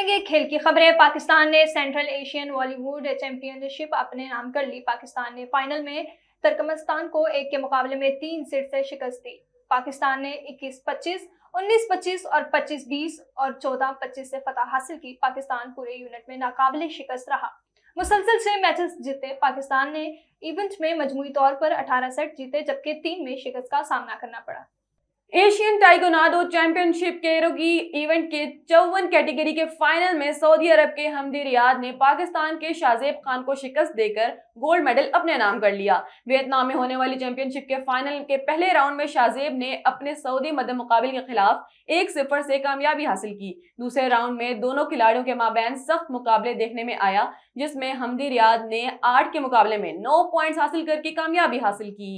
پڑھیں گے کھیل کی خبریں۔ پاکستان نے سینٹرل ایشین والی ووڈ چیمپئن شپ اپنے نام کر لی۔ پاکستان نے فائنل میں ترکمنستان کو 1 کے مقابلے میں 3 سیٹ سے شکست دی۔ پاکستان نے 21-25، 19-25 اور 25-20 اور 14-25 سے فتح حاصل کی۔ پاکستان پورے یونٹ میں ناقابل شکست رہا، مسلسل 6 میچز جیتے۔ پاکستان نے ایونٹ میں مجموعی طور پر 18 سیٹ جیتے، جبکہ 3 میں شکست کا سامنا کرنا پڑا۔ ایشین ٹائیکوانڈو چیمپئن شپ کیروگی ایونٹ کے 54 کیٹیگری کے فائنل میں سعودی عرب کے حمدی ریاض نے پاکستان کے شاذیب خان کو شکست دے کر گولڈ میڈل اپنے نام کر لیا۔ ویتنام میں ہونے والی چیمپئن شپ کے فائنل کے پہلے راؤنڈ میں شاذیب نے اپنے سعودی مد مقابل کے خلاف 1-0 سے کامیابی حاصل کی۔ دوسرے راؤنڈ میں دونوں کھلاڑیوں کے مابین سخت مقابلے دیکھنے میں آیا، جس میں حمدی ریاض نے 8 کے مقابلے میں 9 پوائنٹس حاصل کر کے کامیابی حاصل کی۔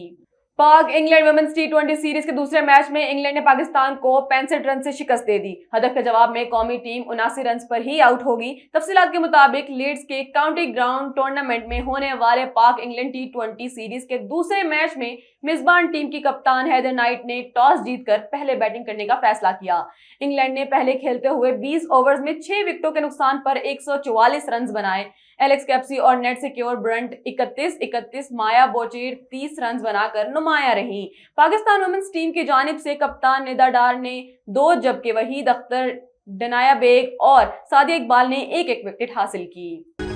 پاک انگلینڈ ویمنز T20 سیریز کے دوسرے میچ میں انگلینڈ نے پاکستان کو 65 رن سے شکست دے دی۔ ہدف کے جواب میں قومی ٹیم 79 رنز پر ہی آؤٹ ہوگی۔ تفصیلات کے مطابق لیڈز کے کاؤنٹی گراؤنڈ ٹورنامنٹ میں ہونے والے پاک انگلینڈ T20 سیریز کے دوسرے میچ میں میزبان ٹیم کی کپتان ہیدر نائٹ نے ٹاس جیت کر پہلے بیٹنگ کرنے کا فیصلہ کیا۔ انگلینڈ نے پہلے کھیلتے ہوئے 20 اوورز میں 6 وکٹوں کے نقصان پر 144 رنز بنائے۔ ایلیکس کیپسی اور نیٹ سیکیور برنٹ 31-31، مایا بوچیر 30 رنز بنا کر نمایاں رہیں۔ پاکستان ویمنز ٹیم کی جانب سے کپتان ندا ڈار نے 2 جبکہ وحید اختر، ڈنایا بیگ اور سعدیہ اقبال نے 1-1 وکٹ حاصل کی۔